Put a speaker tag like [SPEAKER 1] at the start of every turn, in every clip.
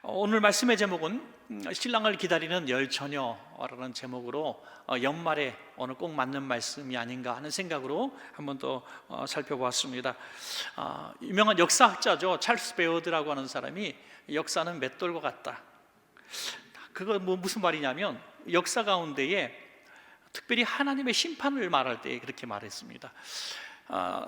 [SPEAKER 1] 오늘 말씀의 제목은 신랑을 기다리는 열 처녀라는 제목으로 연말에 오늘 꼭 맞는 말씀이 아닌가 하는 생각으로 한번 더 살펴보았습니다. 유명한 역사학자죠. 찰스 베어드라고 하는 사람이 역사는 맷돌과 같다. 그거 무슨 말이냐면 역사 가운데에 특별히 하나님의 심판을 말할 때 그렇게 말했습니다.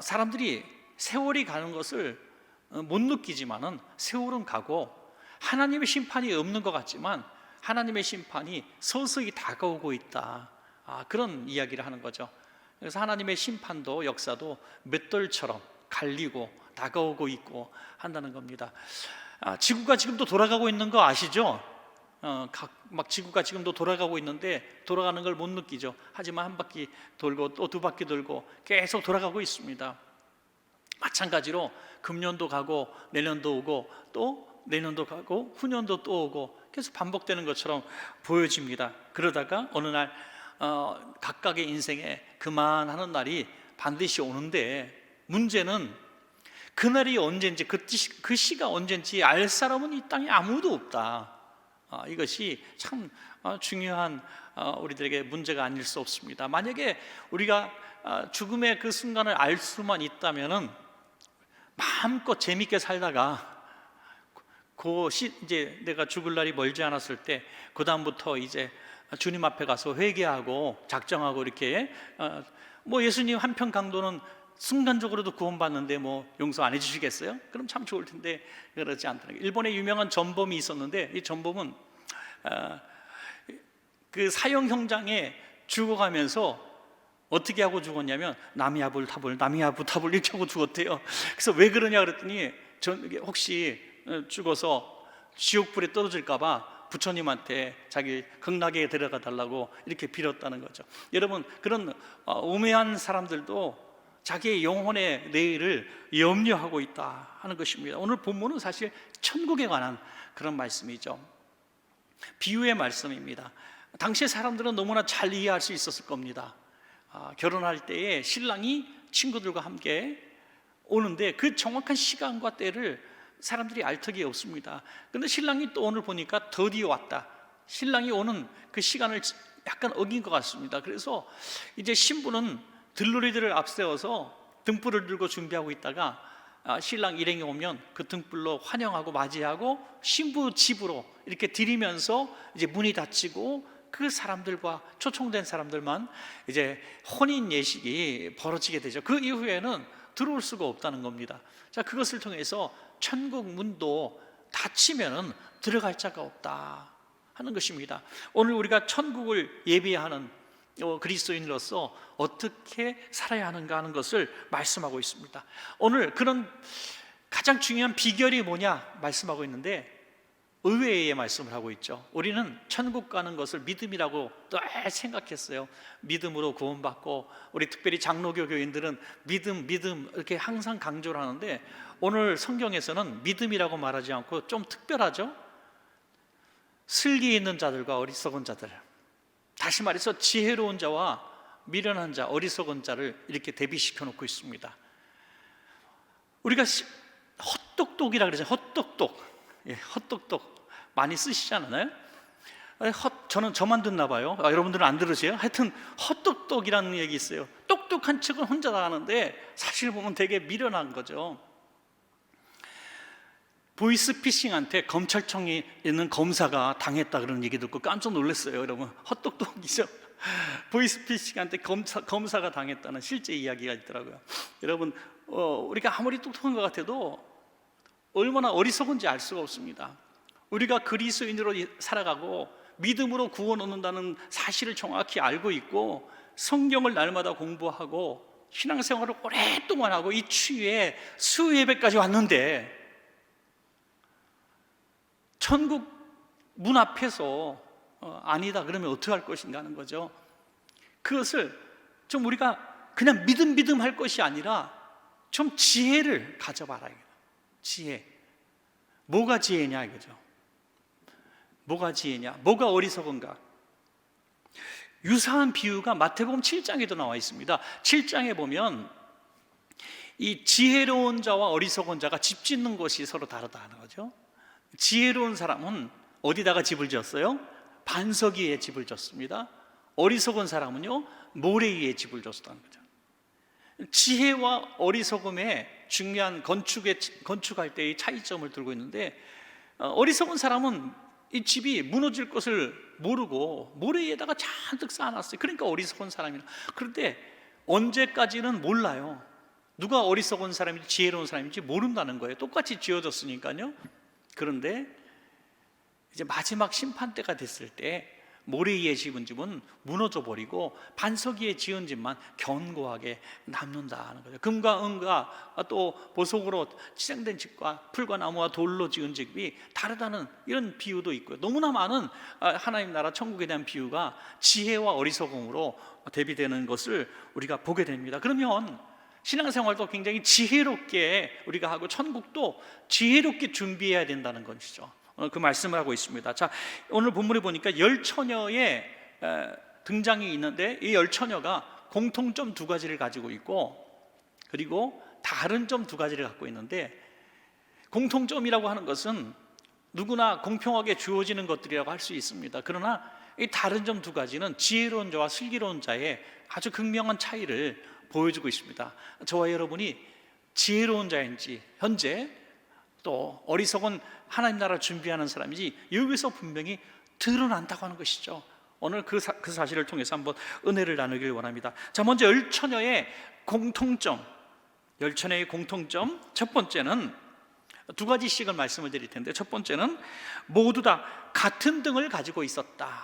[SPEAKER 1] 사람들이 세월이 가는 것을 못 느끼지만은 세월은 가고 하나님의 심판이 없는 것 같지만 하나님의 심판이 서서히 다가오고 있다. 그런 이야기를 하는 거죠. 그래서 하나님의 심판도 역사도 맷돌처럼 갈리고 다가오고 있고 한다는 겁니다. 지구가 지금도 돌아가고 있는 거 아시죠? 막 지구가 지금도 돌아가고 있는데 돌아가는 걸 못 느끼죠. 하지만 한 바퀴 돌고 또 두 바퀴 돌고 계속 돌아가고 있습니다. 마찬가지로 금년도 가고 내년도 오고 또 내년도 가고 후년도 또 오고 계속 반복되는 것처럼 보여집니다. 그러다가 어느 날 각각의 인생에 그만하는 날이 반드시 오는데 문제는 그날이 언젠지 그 시가 언젠지 알 사람은 이 땅에 아무도 없다. 이것이 참 중요한 우리들에게 문제가 아닐 수 없습니다. 만약에 우리가 죽음의 그 순간을 알 수만 있다면은 마음껏 재밌게 살다가 이제 내가 죽을 날이 멀지 않았을 때 그 다음부터 이제 주님 앞에 가서 회개하고 작정하고 이렇게 예수님 한편 강도는 순간적으로도 구원받는데 용서 안 해주시겠어요? 그럼 참 좋을 텐데 그렇지 않다는 거예요. 일본에 유명한 전범이 있었는데 이 전범은 그 사형 현장에 죽어가면서 어떻게 하고 죽었냐면 나미야불타불 이렇게 하고 죽었대요. 그래서 왜 그러냐 그랬더니 혹시 죽어서 지옥불에 떨어질까봐 부처님한테 자기 극락에 데려가 달라고 이렇게 빌었다는 거죠. 여러분, 그런 우매한 사람들도 자기의 영혼의 내일을 염려하고 있다 하는 것입니다. 오늘 본문은 사실 천국에 관한 그런 말씀이죠. 비유의 말씀입니다. 당시의 사람들은 너무나 잘 이해할 수 있었을 겁니다. 결혼할 때에 신랑이 친구들과 함께 오는데 그 정확한 시간과 때를 사람들이 알 턱이 없습니다. 근데 신랑이 또 오늘 보니까 더디어 왔다. 신랑이 오는 그 시간을 약간 어긴 것 같습니다. 그래서 이제 신부는 들러리들을 앞세워서 등불을 들고 준비하고 있다가 신랑 일행이 오면 그 등불로 환영하고 맞이하고 신부 집으로 이렇게 들이면서 이제 문이 닫히고 그 사람들과 초청된 사람들만 이제 혼인 예식이 벌어지게 되죠. 그 이후에는 들어올 수가 없다는 겁니다. 자, 그것을 통해서 천국 문도 닫히면은 들어갈 자가 없다 하는 것입니다. 오늘 우리가 천국을 예비하는 그리스도인으로서 어떻게 살아야 하는가 하는 것을 말씀하고 있습니다. 오늘 그런 가장 중요한 비결이 뭐냐 말씀하고 있는데 의외의 말씀을 하고 있죠. 우리는 천국 가는 것을 믿음이라고 늘 생각했어요. 믿음으로 구원받고 우리 특별히 장로교 교인들은 믿음 이렇게 항상 강조를 하는데 오늘 성경에서는 믿음이라고 말하지 않고 좀 특별하죠. 슬기 있는 자들과 어리석은 자들, 다시 말해서 지혜로운 자와 미련한 자, 어리석은 자를 이렇게 대비시켜 놓고 있습니다. 우리가 헛똑똑이라 그러죠. 헛똑똑. 헛똑똑 많이 쓰시잖아요. 저만 듣나 봐요. 여러분들은 안 들으세요? 하여튼 헛똑똑이라는 얘기 있어요. 똑똑한 척은 혼자 다 하는데 사실 보면 되게 미련한 거죠. 보이스피싱한테 검찰청에 있는 검사가 당했다 그런 얘기 듣고 깜짝 놀랐어요. 여러분, 헛똑똑이죠. 보이스피싱한테 검사가 당했다는 실제 이야기가 있더라고요. 여러분, 우리가 아무리 똑똑한 것 같아도 얼마나 어리석은지 알 수가 없습니다. 우리가 그리스도인으로 살아가고 믿음으로 구원 얻는다는 사실을 정확히 알고 있고 성경을 날마다 공부하고 신앙생활을 오랫동안 하고 이 추위에 수예배까지 왔는데 천국 문 앞에서 아니다 그러면 어떻게 할 것인가 하는 거죠. 그것을 좀 우리가 그냥 믿음 할 것이 아니라 좀 지혜를 가져봐라. 지혜. 뭐가 지혜냐 이거죠. 뭐가 지혜냐, 뭐가 어리석은가. 유사한 비유가 마태복음 7장에도 나와 있습니다. 7장에 보면 이 지혜로운 자와 어리석은 자가 집 짓는 것이 서로 다르다는 거죠. 지혜로운 사람은 어디다가 집을 지었어요? 반석 위에 집을 짓습니다. 어리석은 사람은요, 모래 위에 집을 졌다는 거죠. 지혜와 어리석음의 중요한 건축할 때의 차이점을 들고 있는데, 어리석은 사람은 이 집이 무너질 것을 모르고 모래 위에다가 잔뜩 쌓아놨어요. 그러니까 어리석은 사람이라. 그런데 언제까지는 몰라요. 누가 어리석은 사람인지 지혜로운 사람인지 모른다는 거예요. 똑같이 지어졌으니까요. 그런데 이제 마지막 심판 때가 됐을 때 모래 위에 지은 집은 무너져 버리고 반석 위에 지은 집만 견고하게 남는다는 거죠. 금과 은과 또 보석으로 치장된 집과 풀과 나무와 돌로 지은 집이 다르다는 이런 비유도 있고요. 너무나 많은 하나님 나라 천국에 대한 비유가 지혜와 어리석음으로 대비되는 것을 우리가 보게 됩니다. 그러면 신앙생활도 굉장히 지혜롭게 우리가 하고 천국도 지혜롭게 준비해야 된다는 것이죠. 오늘 그 말씀을 하고 있습니다. 자, 오늘 본문에 보니까 열 처녀의 등장이 있는데, 이 열 처녀가 공통점 두 가지를 가지고 있고, 그리고 다른 점 두 가지를 갖고 있는데, 공통점이라고 하는 것은 누구나 공평하게 주어지는 것들이라고 할 수 있습니다. 그러나 이 다른 점 두 가지는 지혜로운 자와 슬기로운 자의 아주 극명한 차이를 보여주고 있습니다. 저와 여러분이 지혜로운 자인지 현재, 또 어리석은 하나님 나라를 준비하는 사람이지 여기서 분명히 드러난다고 하는 것이죠. 오늘 그 사실을 통해서 한번 은혜를 나누길 원합니다. 자, 먼저 열 처녀의 공통점, 첫 번째는 두 가지씩을 말씀을 드릴 텐데, 첫 번째는 모두 다 같은 등을 가지고 있었다.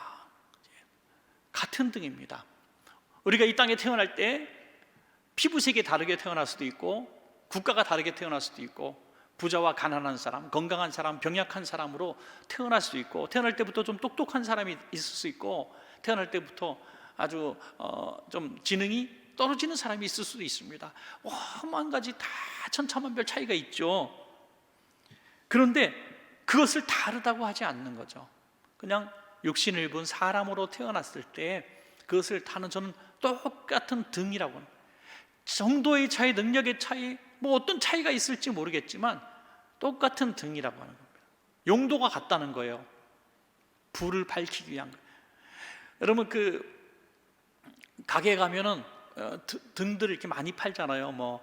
[SPEAKER 1] 같은 등입니다. 우리가 이 땅에 태어날 때 피부색이 다르게 태어날 수도 있고, 국가가 다르게 태어날 수도 있고, 부자와 가난한 사람, 건강한 사람, 병약한 사람으로 태어날 수도 있고, 태어날 때부터 좀 똑똑한 사람이 있을 수 있고, 태어날 때부터 아주 좀 지능이 떨어지는 사람이 있을 수도 있습니다. 한 가지 다 천차만별 차이가 있죠. 그런데 그것을 다르다고 하지 않는 거죠. 그냥 육신을 입은 사람으로 태어났을 때 그것을 다는, 저는 똑같은 등이라고 합니다. 정도의 차이, 능력의 차이, 어떤 차이가 있을지 모르겠지만 똑같은 등이라고 하는 겁니다. 용도가 같다는 거예요. 불을 밝히기 위한 거예요. 여러분, 그 가게에 가면은 등들을 이렇게 많이 팔잖아요.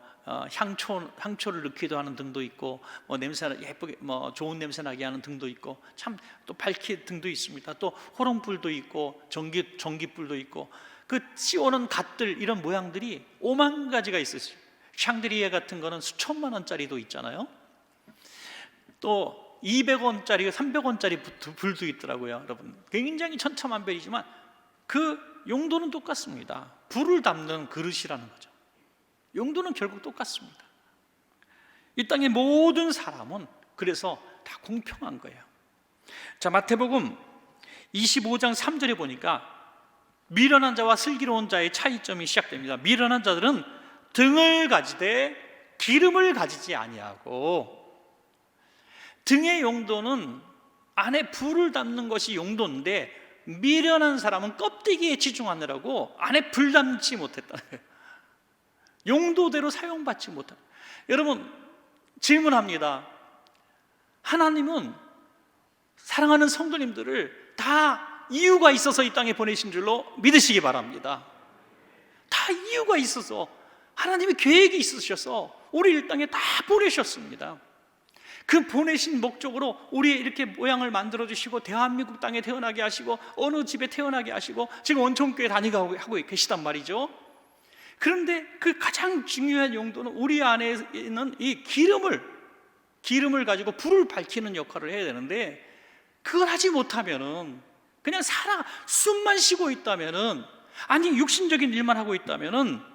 [SPEAKER 1] 향초를 넣기도 하는 등도 있고, 냄새 예쁘게 좋은 냄새 나게 하는 등도 있고, 참 또 밝힌 등도 있습니다. 또 호롱불도 있고, 전기불도 있고, 그 씌워놓은 갓들, 이런 모양들이 5만 가지가 있었어요. 샹드리에 같은 거는 수천만 원짜리도 있잖아요. 또 200원짜리, 300원짜리 불도 있더라고요. 여러분, 굉장히 천차만별이지만 그 용도는 똑같습니다. 불을 담는 그릇이라는 거죠. 용도는 결국 똑같습니다. 이 땅의 모든 사람은 그래서 다 공평한 거예요. 자, 마태복음 25장 3절에 보니까 미련한 자와 슬기로운 자의 차이점이 시작됩니다. 미련한 자들은 등을 가지되 기름을 가지지 아니하고, 등의 용도는 안에 불을 담는 것이 용도인데, 미련한 사람은 껍데기에 치중하느라고 안에 불 담지 못했다는 거예요. 용도대로 사용받지 못한. 여러분, 질문합니다. 하나님은 사랑하는 성도님들을 다 이유가 있어서 이 땅에 보내신 줄로 믿으시기 바랍니다. 다 이유가 있어서, 하나님의 계획이 있으셔서 우리 이 땅에 다 보내셨습니다. 그 보내신 목적으로 우리 이렇게 모양을 만들어 주시고, 대한민국 땅에 태어나게 하시고, 어느 집에 태어나게 하시고, 지금 원천교회 다니고 하고 계시단 말이죠. 그런데 그 가장 중요한 용도는 우리 안에 있는 이 기름을 가지고 불을 밝히는 역할을 해야 되는데, 그걸 하지 못하면은, 그냥 숨만 쉬고 있다면은, 아니 육신적인 일만 하고 있다면은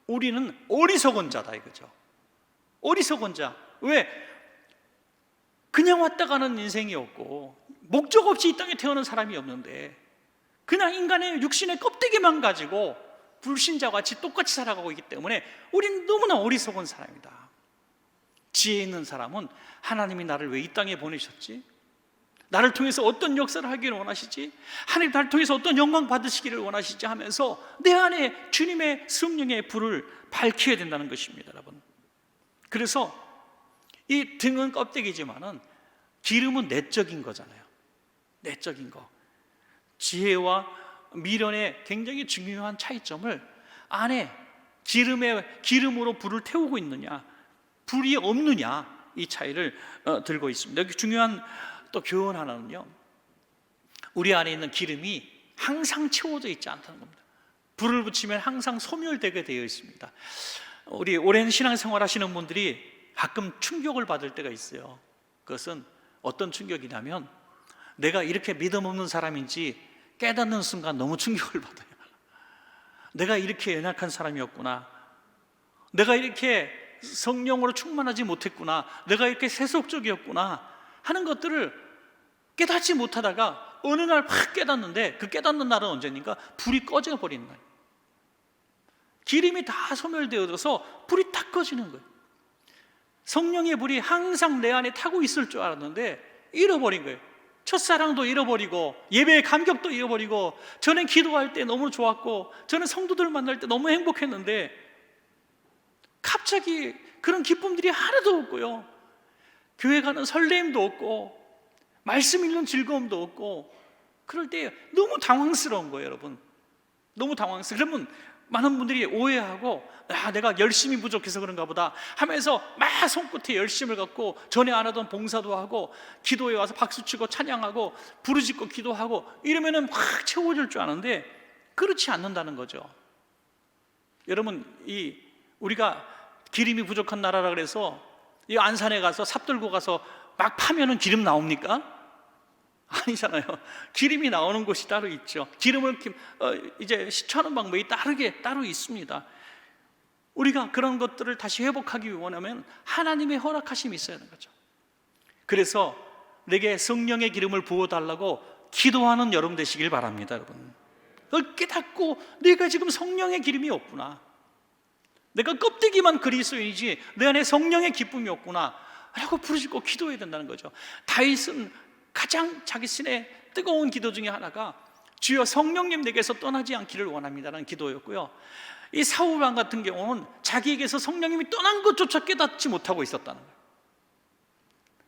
[SPEAKER 1] 우리는 어리석은 자다 이거죠. 어리석은 자. 왜? 그냥 왔다 가는 인생이었고, 목적 없이 이 땅에 태어난 사람이 없는데, 그냥 인간의 육신의 껍데기만 가지고 불신자와 같이 똑같이 살아가고 있기 때문에 우리는 너무나 어리석은 사람이다. 지혜 있는 사람은, 하나님이 나를 왜 이 땅에 보내셨지? 나를 통해서 어떤 역사를 하기를 원하시지? 하나님 나를 통해서 어떤 영광 받으시기를 원하시지? 하면서 내 안에 주님의 성령의 불을 밝혀야 된다는 것입니다, 여러분. 그래서 이 등은 껍데기지만은 기름은 내적인 거잖아요. 내적인 거. 지혜와 미련의 굉장히 중요한 차이점을 안에 기름으로 불을 태우고 있느냐, 불이 없느냐, 이 차이를 들고 있습니다. 여기 중요한 또 교훈 하나는요, 우리 안에 있는 기름이 항상 채워져 있지 않다는 겁니다. 불을 붙이면 항상 소멸되게 되어 있습니다. 우리 오랜 신앙생활 하시는 분들이 가끔 충격을 받을 때가 있어요. 그것은 어떤 충격이냐면, 내가 이렇게 믿음 없는 사람인지 깨닫는 순간 너무 충격을 받아요. 내가 이렇게 연약한 사람이었구나, 내가 이렇게 성령으로 충만하지 못했구나, 내가 이렇게 세속적이었구나 하는 것들을 깨닫지 못하다가 어느 날 확 깨닫는데, 그 깨닫는 날은 언제입니까? 불이 꺼져 버리는 날. 기름이 다 소멸되어져서 불이 탁 꺼지는 거예요. 성령의 불이 항상 내 안에 타고 있을 줄 알았는데 잃어버린 거예요. 첫사랑도 잃어버리고, 예배의 감격도 잃어버리고, 전에 기도할 때 너무 좋았고, 전에 성도들 만날 때 너무 행복했는데 갑자기 그런 기쁨들이 하나도 없고요, 교회 가는 설렘도 없고, 말씀 읽는 즐거움도 없고, 그럴 때 너무 당황스러운 거예요, 여러분. 너무 당황스러워. 그러면 많은 분들이 오해하고, 내가 열심히 부족해서 그런가 보다 하면서 막 손끝에 열심을 갖고 전에 안 하던 봉사도 하고, 기도에 와서 박수치고 찬양하고 부르짖고 기도하고 이러면은 확 채워질 줄 아는데 그렇지 않는다는 거죠. 여러분, 우리가 기름이 부족한 나라라 그래서 이 안산에 가서 삽 들고 가서 막 파면은 기름 나옵니까? 아니잖아요. 기름이 나오는 곳이 따로 있죠. 기름을 이제 시추하는 방법이 따로 있습니다. 우리가 그런 것들을 다시 회복하기 원하면 하나님의 허락하심이 있어야 하는 거죠. 그래서 내게 성령의 기름을 부어달라고 기도하는 여러분 되시길 바랍니다. 여러분, 그걸 깨닫고 내가 지금 성령의 기름이 없구나, 내가 껍데기만 그리스도인이지 내 안에 성령의 기쁨이 없구나 라고 부르짖고 기도해야 된다는 거죠. 다윗은 가장 자기 신의 뜨거운 기도 중에 하나가 주여 성령님 내게서 떠나지 않기를 원합니다라는 기도였고요, 이 사울왕 같은 경우는 자기에게서 성령님이 떠난 것조차 깨닫지 못하고 있었다는 거예요.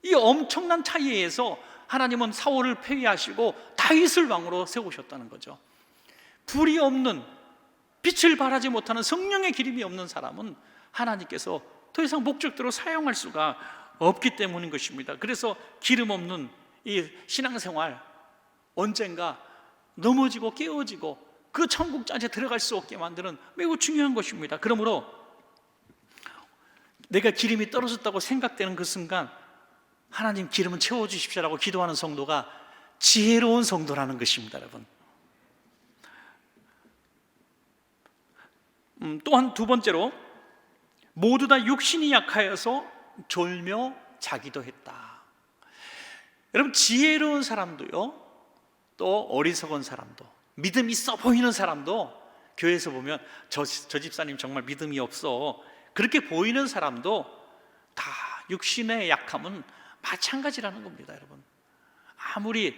[SPEAKER 1] 이 엄청난 차이에서 하나님은 사울을 폐위하시고 다윗을 왕으로 세우셨다는 거죠. 불이 없는, 빛을 발하지 못하는, 성령의 기름이 없는 사람은 하나님께서 더 이상 목적대로 사용할 수가 없기 때문인 것입니다. 그래서 기름 없는 이 신앙생활, 언젠가 넘어지고 깨어지고 그 천국 잔치에 들어갈 수 없게 만드는 매우 중요한 것입니다. 그러므로 내가 기름이 떨어졌다고 생각되는 그 순간 하나님 기름은 채워주십시오라고 기도하는 성도가 지혜로운 성도라는 것입니다, 여러분. 또한 두 번째로, 모두 다 육신이 약하여서 졸며 자기도 했다. 여러분, 지혜로운 사람도요, 또 어리석은 사람도, 믿음 있어 보이는 사람도, 교회에서 보면 저 집사님 정말 믿음이 없어 그렇게 보이는 사람도 다 육신의 약함은 마찬가지라는 겁니다, 여러분. 아무리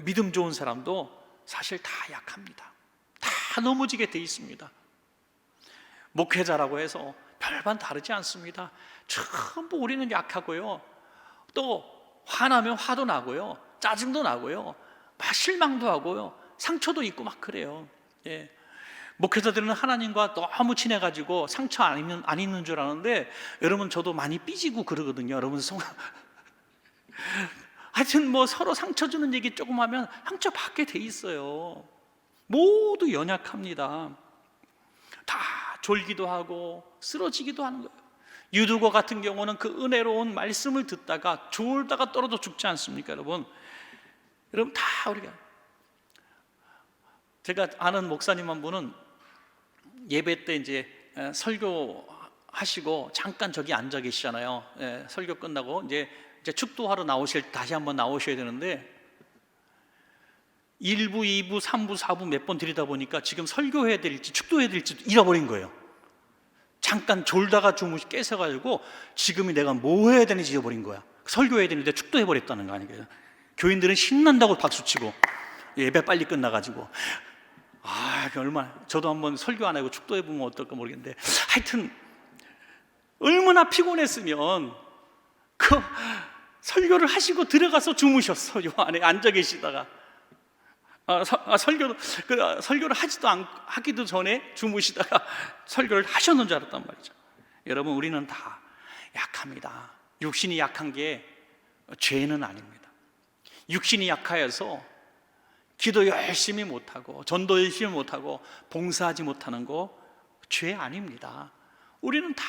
[SPEAKER 1] 믿음 좋은 사람도 사실 다 약합니다. 다 넘어지게 돼 있습니다. 목회자라고 해서 별반 다르지 않습니다. 전부 우리는 약하고요, 또 화나면 화도 나고요, 짜증도 나고요, 막 실망도 하고요, 상처도 있고 막 그래요. 예. 목회자들은 하나님과 너무 친해가지고 상처 안 있는 줄 아는데, 여러분 저도 많이 삐지고 그러거든요. 여러분 하여튼 뭐 서로 상처 주는 얘기 조금 하면 상처 받게 돼 있어요. 모두 연약합니다. 다 졸기도 하고 쓰러지기도 하는 거예요. 유두고 같은 경우는 그 은혜로운 말씀을 듣다가 졸다가 떨어져 죽지 않습니까, 여러분? 여러분 다 우리가, 제가 아는 목사님 한 분은 예배 때 이제 설교하시고 잠깐 저기 앉아 계시잖아요. 설교 끝나고 이제 축도하러 다시 한번 나오셔야 되는데 1부, 2부, 3부, 4부 몇 번 드리다 보니까 지금 설교해야 될지 축도해야 될지 잃어버린 거예요. 잠깐 졸다가 깨서가지고 지금이 내가 뭐 해야 되는지 잊어버린 거야. 설교해야 되는데 축도해버렸다는 거 아니에요. 교인들은 신난다고 박수치고 예배 빨리 끝나가지고, 얼마나, 저도 한번 설교 안 하고 축도해보면 어떨까 모르겠는데, 하여튼 얼마나 피곤했으면 설교를 하시고 들어가서 주무셨어. 요 안에 앉아 계시다가 설교를 하기도 전에 주무시다가 설교를 하셨는 줄 알았단 말이죠. 여러분, 우리는 다 약합니다. 육신이 약한 게 죄는 아닙니다. 육신이 약하여서 기도 열심히 못하고 전도 열심히 못하고 봉사하지 못하는 거 죄 아닙니다. 우리는 다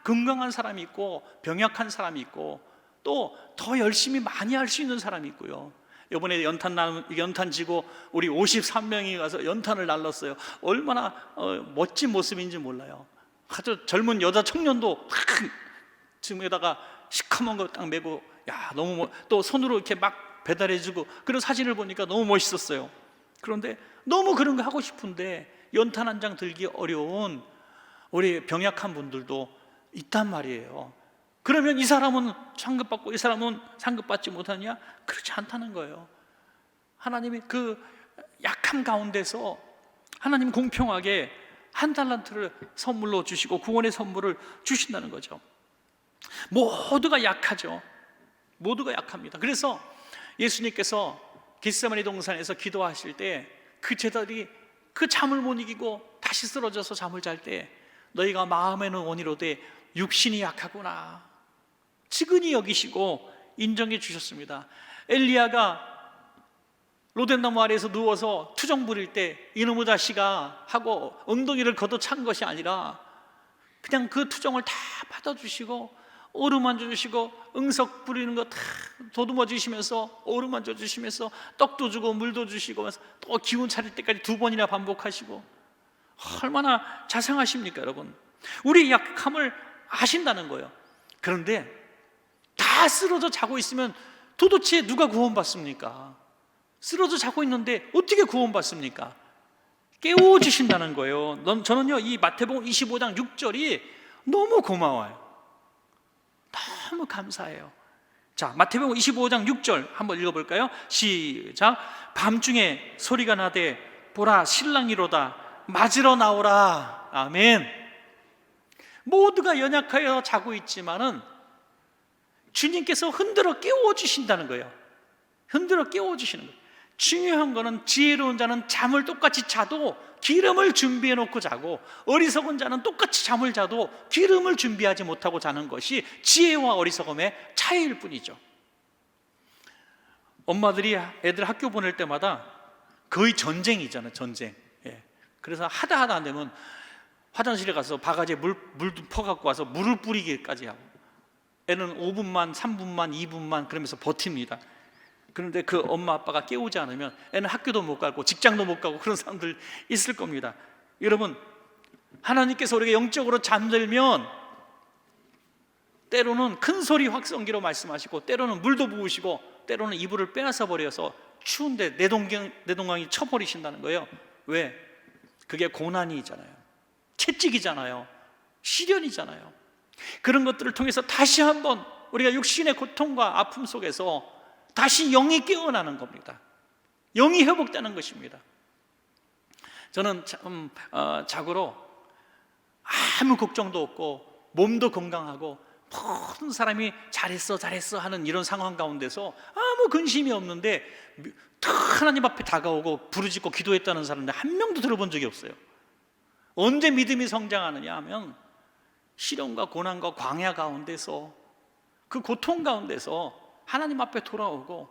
[SPEAKER 1] 건강한 사람이 있고 병약한 사람이 있고 또 더 열심히 많이 할 수 있는 사람이 있고요. 이번에 연탄 지고 우리 53명이 가서 연탄을 날랐어요. 얼마나 멋진 모습인지 몰라요. 아주 젊은 여자 청년도 지금에다가 시커먼 거 딱 메고, 야, 너무 또 손으로 이렇게 막 배달해주고 그런 사진을 보니까 너무 멋있었어요. 그런데 너무 그런 거 하고 싶은데 연탄 한 장 들기 어려운 우리 병약한 분들도 있단 말이에요. 그러면 이 사람은 상급받고 이 사람은 상급받지 못하냐? 그렇지 않다는 거예요. 하나님이 그 약함 가운데서 하나님 공평하게 한 달란트를 선물로 주시고 구원의 선물을 주신다는 거죠. 모두가 약하죠. 모두가 약합니다. 그래서 예수님께서 겟세마네 동산에서 기도하실 때 그 제자들이 그 잠을 못 이기고 다시 쓰러져서 잠을 잘 때 너희가 마음에는 원이로되 육신이 약하구나 지근히 여기시고 인정해 주셨습니다. 엘리야가 로덴나무 아래에서 누워서 투정 부릴 때 이놈의 자식아 하고 엉덩이를 걷어찬 것이 아니라 그냥 그 투정을 다 받아주시고 어루만져 주시고 응석 부리는 거 다 도듬어 주시면서 어루만져 주시면서 떡도 주고 물도 주시고 또 기운 차릴 때까지 2번이나 반복하시고 얼마나 자상하십니까 여러분. 우리 약함을 아신다는 거예요. 그런데 다 쓰러져 자고 있으면 도대체 누가 구원받습니까? 쓰러져 자고 있는데 어떻게 구원받습니까? 깨워주신다는 거예요. 저는요 이 마태복음 25장 6절이 너무 고마워요. 너무 감사해요. 자, 마태복음 25장 6절 한번 읽어볼까요? 시작. 밤중에 소리가 나되 보라 신랑이로다 맞으러 나오라. 아멘. 모두가 연약하여 자고 있지만은 주님께서 흔들어 깨워주신다는 거예요. 흔들어 깨워주시는 거예요. 중요한 거는 지혜로운 자는 잠을 똑같이 자도 기름을 준비해 놓고 자고 어리석은 자는 똑같이 잠을 자도 기름을 준비하지 못하고 자는 것이 지혜와 어리석음의 차이일 뿐이죠. 엄마들이 애들 학교 보낼 때마다 거의 전쟁이잖아요. 전쟁. 예. 그래서 하다 안 되면 화장실에 가서 바가지에 물 퍼갖고 와서 물을 뿌리기까지 하고 애는 5분만 3분만 2분만 그러면서 버팁니다. 그런데 그 엄마 아빠가 깨우지 않으면 애는 학교도 못 가고 직장도 못 가고 그런 사람들 있을 겁니다. 여러분, 하나님께서 우리가 영적으로 잠들면 때로는 큰 소리 확성기로 말씀하시고 때로는 물도 부으시고 때로는 이불을 빼앗아 버려서 추운데 내동강이 쳐버리신다는 거예요. 왜? 그게 고난이잖아요. 채찍이잖아요. 시련이잖아요. 그런 것들을 통해서 다시 한번 우리가 육신의 고통과 아픔 속에서 다시 영이 깨어나는 겁니다. 영이 회복되는 것입니다. 저는 자고로 아무 걱정도 없고 몸도 건강하고 모든 사람이 잘했어 하는 이런 상황 가운데서 아무 근심이 없는데 하나님 앞에 다가오고 부르짖고 기도했다는 사람들 한 명도 들어본 적이 없어요. 언제 믿음이 성장하느냐 하면 시련과 고난과 광야 가운데서 그 고통 가운데서 하나님 앞에 돌아오고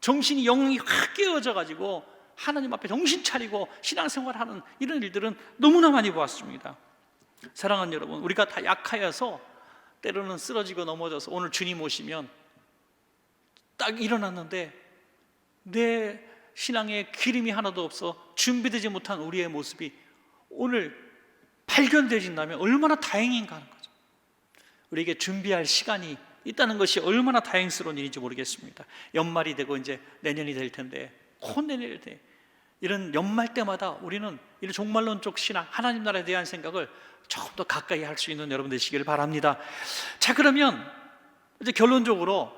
[SPEAKER 1] 정신이 영이 확 깨어져 가지고 하나님 앞에 정신 차리고 신앙생활하는 이런 일들은 너무나 많이 보았습니다. 사랑하는 여러분, 우리가 다 약하여서 때로는 쓰러지고 넘어져서 오늘 주님 오시면 딱 일어났는데 내 신앙에 기름이 하나도 없어 준비되지 못한 우리의 모습이 오늘 발견되신다면 얼마나 다행인가 하는 거죠. 우리에게 준비할 시간이 있다는 것이 얼마나 다행스러운 일인지 모르겠습니다. 연말이 되고 이제 내년이 될 텐데 내년이 돼. 이런 연말 때마다 우리는 이런 종말론적 신앙, 하나님 나라에 대한 생각을 조금 더 가까이 할 수 있는 여러분 되시기를 바랍니다. 자, 그러면 이제 결론적으로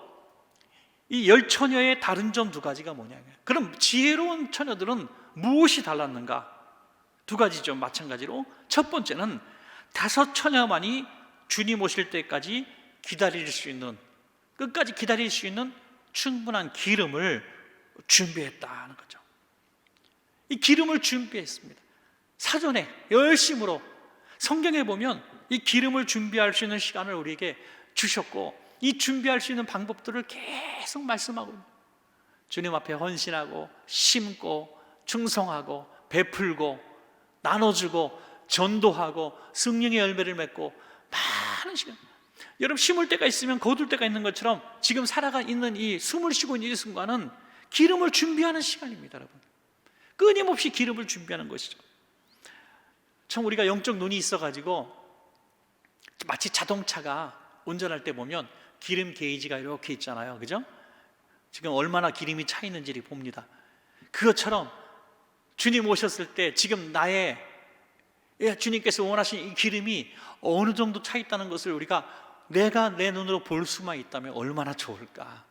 [SPEAKER 1] 이 10처녀의 다른 점 2가지가 뭐냐면, 그럼 지혜로운 처녀들은 무엇이 달랐는가? 2가지죠. 마찬가지로 첫 번째는 5처녀만이 주님 오실 때까지 기다릴 수 있는 끝까지 기다릴 수 있는 충분한 기름을 준비했다는 거죠. 이 기름을 준비했습니다. 사전에 열심으로. 성경에 보면 이 기름을 준비할 수 있는 시간을 우리에게 주셨고, 이 준비할 수 있는 방법들을 계속 말씀하고 있습니다. 주님 앞에 헌신하고, 심고, 충성하고, 베풀고, 나눠주고, 전도하고, 성령의 열매를 맺고, 많은 시간. 여러분, 심을 때가 있으면 거둘 때가 있는 것처럼 지금 살아가 있는 이 숨을 쉬고 있는 이 순간은 기름을 준비하는 시간입니다. 여러분, 끊임없이 기름을 준비하는 것이죠. 참 우리가 영적 눈이 있어가지고 마치 자동차가 운전할 때 보면 기름 게이지가 이렇게 있잖아요, 그죠? 지금 얼마나 기름이 차 있는지를 봅니다. 그것처럼 주님 오셨을 때 지금 주님께서 원하시는 이 기름이 어느 정도 차 있다는 것을 내가 내 눈으로 볼 수만 있다면 얼마나 좋을까.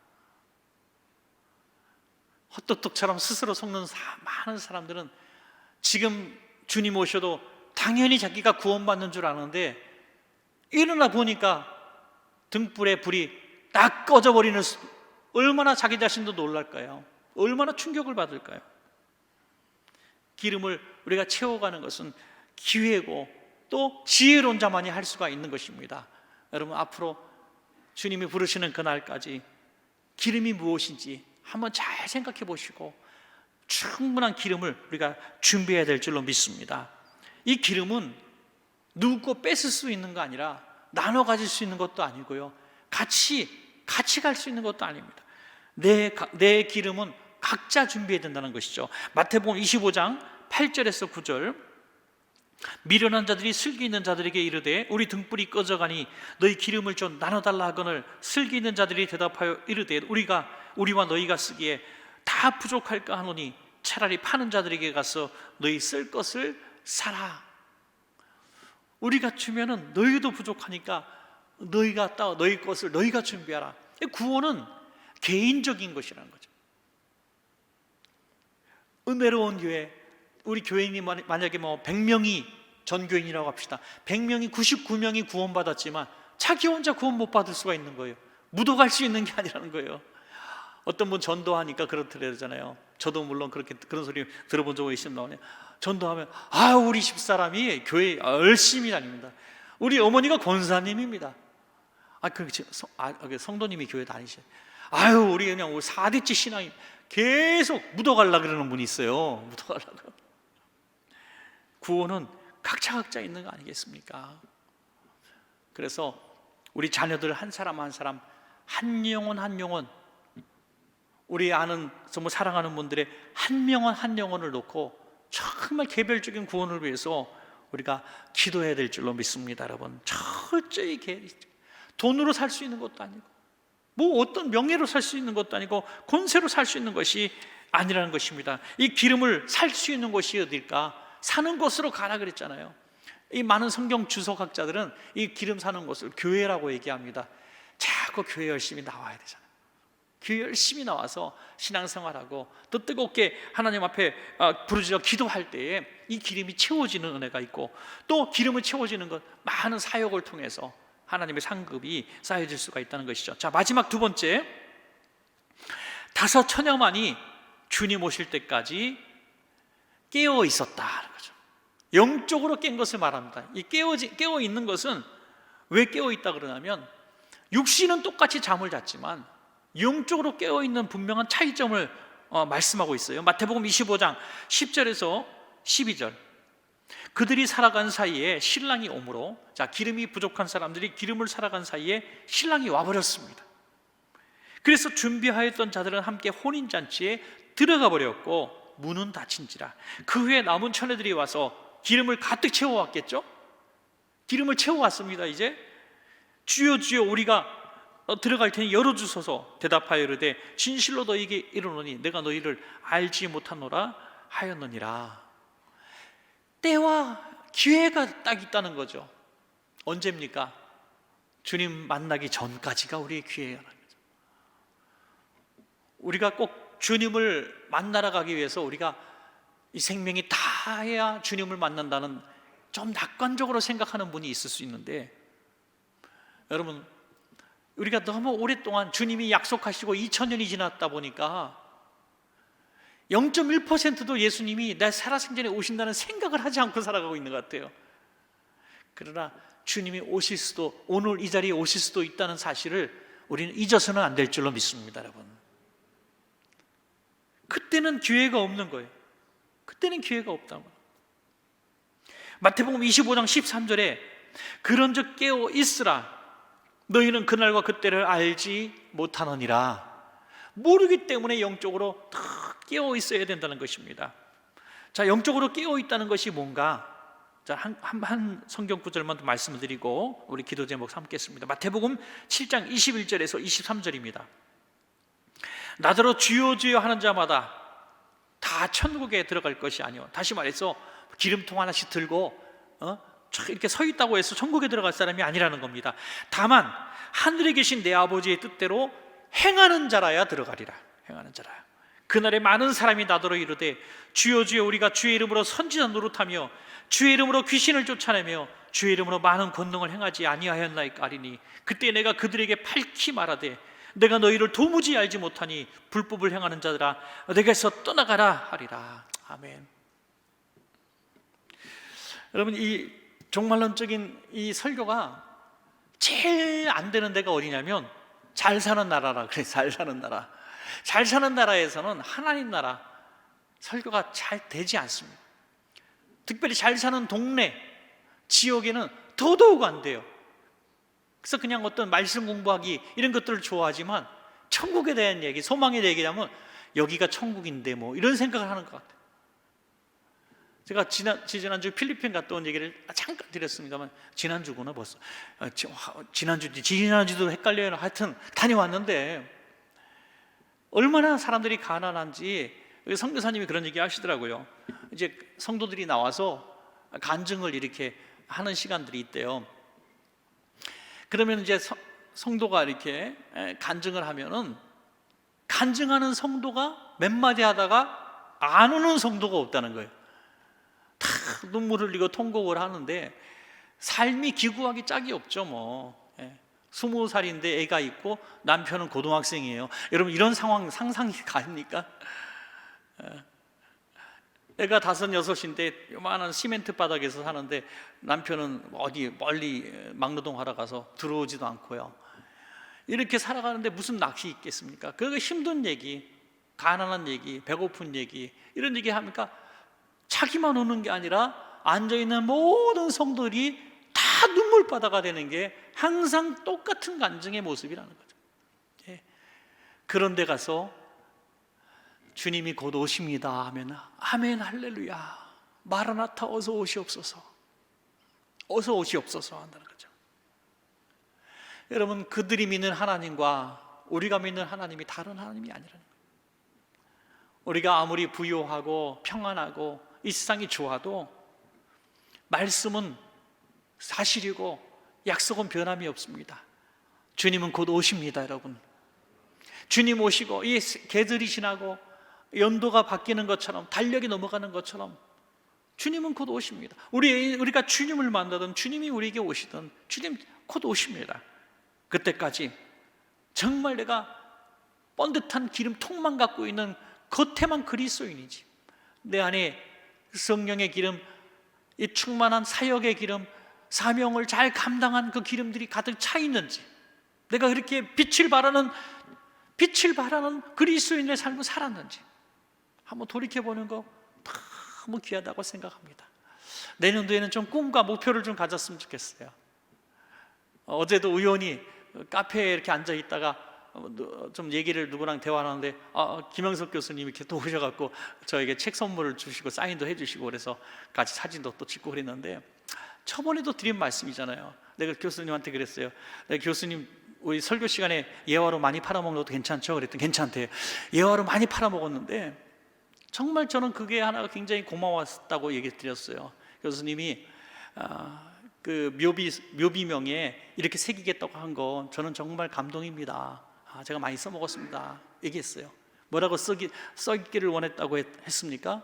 [SPEAKER 1] 헛똑똑처럼 스스로 속는 많은 사람들은 지금 주님 오셔도 당연히 자기가 구원받는 줄 아는데 일어나 보니까 등불에 불이 딱 꺼져버리는, 얼마나 자기 자신도 놀랄까요? 얼마나 충격을 받을까요? 기름을 우리가 채워가는 것은 기회고 또 지혜로운 자만이 할 수가 있는 것입니다. 여러분, 앞으로 주님이 부르시는 그날까지 기름이 무엇인지 한번 잘 생각해 보시고 충분한 기름을 우리가 준비해야 될 줄로 믿습니다. 이 기름은 누구 뺏을 수 있는 거 아니라 나눠 가질 수 있는 것도 아니고요, 같이 갈 수 있는 것도 아닙니다. 내 기름은 각자 준비해야 된다는 것이죠. 마태복음 25장 8절에서 9절, 미련한 자들이 슬기 있는 자들에게 이르되 우리 등불이 꺼져가니 너희 기름을 좀 나눠달라 하거늘 슬기 있는 자들이 대답하여 이르되 우리와 너희가 쓰기에 다 부족할까 하노니 차라리 파는 자들에게 가서 너희 쓸 것을 사라. 우리가 주면은 너희도 부족하니까 너희 것을 너희가 준비하라. 구원은 개인적인 것이라는 거죠. 은혜로운 교회, 우리 교인이 만약에 100명이 전교인이라고 합시다. 100명이 99명이 구원받았지만 자기 혼자 구원 못 받을 수가 있는 거예요. 묻어갈 수 있는 게 아니라는 거예요. 어떤 분 전도하니까 그렇더라잖아요. 저도 물론 그런 소리 들어본 적이 있습니다. 전도하면 우리 집사람이 교회 열심히 다닙니다. 우리 어머니가 권사님입니다. 성도님이 교회 다니셔. 우리 그냥 4대째 신앙이 계속 묻어가려고 그러는 분이 있어요. 묻어가려고. 구원은 각자 있는 거 아니겠습니까? 그래서 우리 자녀들 한 사람 한 사람, 한 영혼 우리 아는 정말 사랑하는 분들의 한 영혼을 놓고 정말 개별적인 구원을 위해서 우리가 기도해야 될 줄로 믿습니다. 여러분, 철저히 돈으로 살 수 있는 것도 아니고 어떤 명예로 살 수 있는 것도 아니고 권세로 살 수 있는 것이 아니라는 것입니다. 이 기름을 살 수 있는 곳이 어딜까? 사는 곳으로 가라 그랬잖아요. 이 많은 성경 주석학자들은 이 기름 사는 곳을 교회라고 얘기합니다. 자꾸 교회 열심히 나와야 되잖아요. 교회 열심히 나와서 신앙생활하고 또 뜨겁게 하나님 앞에 부르짖어 기도할 때에 이 기름이 채워지는 은혜가 있고, 또 기름을 채워지는 것, 많은 사역을 통해서 하나님의 상급이 쌓여질 수가 있다는 것이죠. 자, 마지막 두 번째, 5천여만이 주님 오실 때까지 깨어 있었다는 거죠. 영적으로 깬 것을 말합니다. 이 깨어 있는 것은 왜 깨어 있다 그러냐면, 육신은 똑같이 잠을 잤지만 영적으로 깨어 있는 분명한 차이점을 말씀하고 있어요. 마태복음 25장 10절에서 12절. 그들이 살아간 사이에 신랑이 오므로, 기름이 부족한 사람들이 기름을 살아간 사이에 신랑이 와버렸습니다. 그래서 준비하였던 자들은 함께 혼인잔치에 들어가 버렸고 문은 닫힌지라. 그 후에 남은 처녀들이 와서 기름을 가득 채워왔겠죠. 기름을 채워왔습니다. 이제 주여 주여 우리가 들어갈 테니 열어주소서. 대답하여 이르되 진실로 너희에게 이르노니 내가 너희를 알지 못하노라 하였느니라. 때와 기회가 딱 있다는 거죠. 언제입니까? 주님 만나기 전까지가 우리의 기회라는 거죠. 우리가 꼭 주님을 만나러 가기 위해서 우리가 이 생명이 다 해야 주님을 만난다는 좀 낙관적으로 생각하는 분이 있을 수 있는데, 여러분, 우리가 너무 오랫동안 주님이 약속하시고 2000년이 지났다 보니까 0.1%도 예수님이 내 살아생전에 오신다는 생각을 하지 않고 살아가고 있는 것 같아요. 그러나 주님이 오실 수도, 오늘 이 자리에 오실 수도 있다는 사실을 우리는 잊어서는 안 될 줄로 믿습니다, 여러분. 그때는 기회가 없는 거예요. 그때는 기회가 없다고. 마태복음 25장 13절에 그런즉 깨어 있으라 너희는 그날과 그때를 알지 못하느니라. 모르기 때문에 영적으로 다 깨어 있어야 된다는 것입니다. 자, 영적으로 깨어 있다는 것이 뭔가? 자, 한 성경 구절만 더 말씀을 드리고 우리 기도 제목 삼겠습니다. 마태복음 7장 21절에서 23절입니다. 나더러 주여 주여 하는 자마다 다 천국에 들어갈 것이 아니오. 다시 말해서 기름통 하나씩 들고 이렇게 서 있다고 해서 천국에 들어갈 사람이 아니라는 겁니다. 다만 하늘에 계신 내 아버지의 뜻대로 행하는 자라야 들어가리라. 행하는 자라야. 그날에 많은 사람이 나더러 이르되 주여 주여 우리가 주의 이름으로 선지자 노릇하며 주의 이름으로 귀신을 쫓아내며 주의 이름으로 많은 권능을 행하지 아니하였나이까 하리니 그때 내가 그들에게 밝히 말하되 내가 너희를 도무지 알지 못하니 불법을 행하는 자들아 내게서 떠나가라 하리라. 아멘. 여러분, 이 종말론적인 이 설교가 제일 안 되는 데가 어디냐면 잘 사는 나라라 그래. 잘 사는 나라. 잘 사는 나라에서는 하나님 나라 설교가 잘 되지 않습니다. 특별히 잘 사는 동네 지역에는 더더욱 안 돼요. 그래서 그냥 어떤 말씀 공부하기 이런 것들을 좋아하지만 천국에 대한 얘기, 소망에 대한 얘기하면 여기가 천국인데 뭐 이런 생각을 하는 것 같아요. 제가 지난주 필리핀 갔다 온 얘기를 잠깐 드렸습니다만 지난주구나 벌써. 지난주도 헷갈려요. 하여튼 다녀왔는데 얼마나 사람들이 가난한지 선교사님이 그런 얘기 하시더라고요. 이제 성도들이 나와서 간증을 이렇게 하는 시간들이 있대요. 그러면 이제 성도가 이렇게 간증을 하면은 간증하는 성도가 몇 마디 하다가 안 오는 성도가 없다는 거예요. 다 눈물을 흘리고 통곡을 하는데 삶이 기구하기 짝이 없죠. 뭐 20살인데 애가 있고 남편은 고등학생이에요. 여러분 이런 상황 상상이 가십니까? 애가 5, 6인데 요만한 시멘트 바닥에서 사는데 남편은 어디 멀리 막노동 하러 가서 들어오지도 않고요. 이렇게 살아가는데 무슨 낚시 있겠습니까? 그거 힘든 얘기, 가난한 얘기, 배고픈 얘기 이런 얘기 합니까? 자기만 오는 게 아니라 앉아있는 모든 성도들이 다 눈물바다가 되는 게 항상 똑같은 간증의 모습이라는 거죠. 그런 데 가서 주님이 곧 오십니다 하면 아멘 할렐루야 마라나타 어서 오시옵소서 어서 오시옵소서 한다는 거죠. 여러분 그들이 믿는 하나님과 우리가 믿는 하나님이 다른 하나님이 아니라는 거예요. 우리가 아무리 부유하고 평안하고 이 세상이 좋아도 말씀은 사실이고 약속은 변함이 없습니다. 주님은 곧 오십니다. 여러분 주님 오시고 이 계절이 지나고 연도가 바뀌는 것처럼 달력이 넘어가는 것처럼 주님은 곧 오십니다. 우리가 주님을 만나든 주님이 우리에게 오시든 주님 곧 오십니다. 그때까지 정말 내가 번듯한 기름통만 갖고 있는 겉에만 그리스도인이지 내 안에 성령의 기름, 이 충만한 사역의 기름, 사명을 잘 감당한 그 기름들이 가득 차 있는지 내가 그렇게 빛을 발하는 그리스도인의 삶을 살았는지 한번 돌이켜보는 거 너무 귀하다고 생각합니다. 내년도에는 좀 꿈과 목표를 좀 가졌으면 좋겠어요. 어제도 우연히 카페에 이렇게 앉아 있다가 좀 얘기를 누구랑 대화하는데 김영석 교수님이 이렇게 또 오셔갖고 저에게 책 선물을 주시고 사인도 해주시고 그래서 같이 사진도 또 찍고 그랬는데 저번에도 드린 말씀이잖아요. 내가 교수님한테 그랬어요. 내가 교수님 우리 설교 시간에 예화로 많이 팔아먹는 것도 괜찮죠? 그랬더니 괜찮대요. 예화로 많이 팔아먹었는데 정말 저는 그게 하나가 굉장히 고마웠다고 얘기 드렸어요. 교수님이 그 묘비명에 이렇게 새기겠다고 한 거 저는 정말 감동입니다. 제가 많이 써먹었습니다. 얘기했어요. 뭐라고 써있기를 원했다고 했습니까?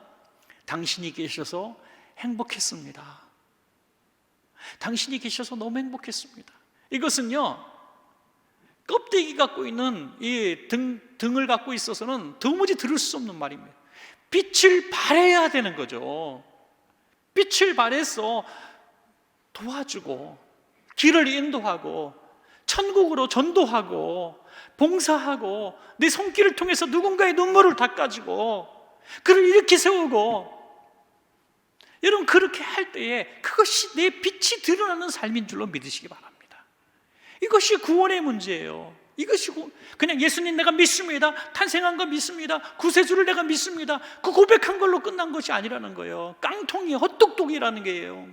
[SPEAKER 1] 당신이 계셔서 행복했습니다. 당신이 계셔서 너무 행복했습니다. 이것은요 껍데기 갖고 있는 이 등을 갖고 있어서는 도무지 들을 수 없는 말입니다. 빛을 발해야 되는 거죠. 빛을 발해서 도와주고 길을 인도하고 천국으로 전도하고 봉사하고 내 손길을 통해서 누군가의 눈물을 닦아주고 그를 일으켜 세우고, 여러분 그렇게 할 때에 그것이 내 빛이 드러나는 삶인 줄로 믿으시기 바랍니다. 이것이 구원의 문제예요. 이것이 그냥 예수님 내가 믿습니다, 탄생한 거 믿습니다, 구세주를 내가 믿습니다, 그 고백한 걸로 끝난 것이 아니라는 거예요. 깡통이 헛똑똑이라는 게예요.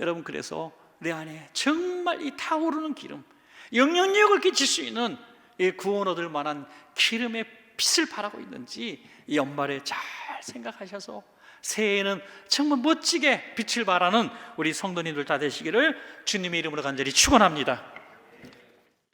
[SPEAKER 1] 여러분, 그래서 내 안에 정말 이 타오르는 기름, 영향력을 끼칠 수 있는 이 구원 얻을 만한 기름의 빛을 바라고 있는지 이 연말에 잘 생각하셔서 새해에는 정말 멋지게 빛을 발하는 우리 성도님들 다 되시기를 주님의 이름으로 간절히 축원합니다.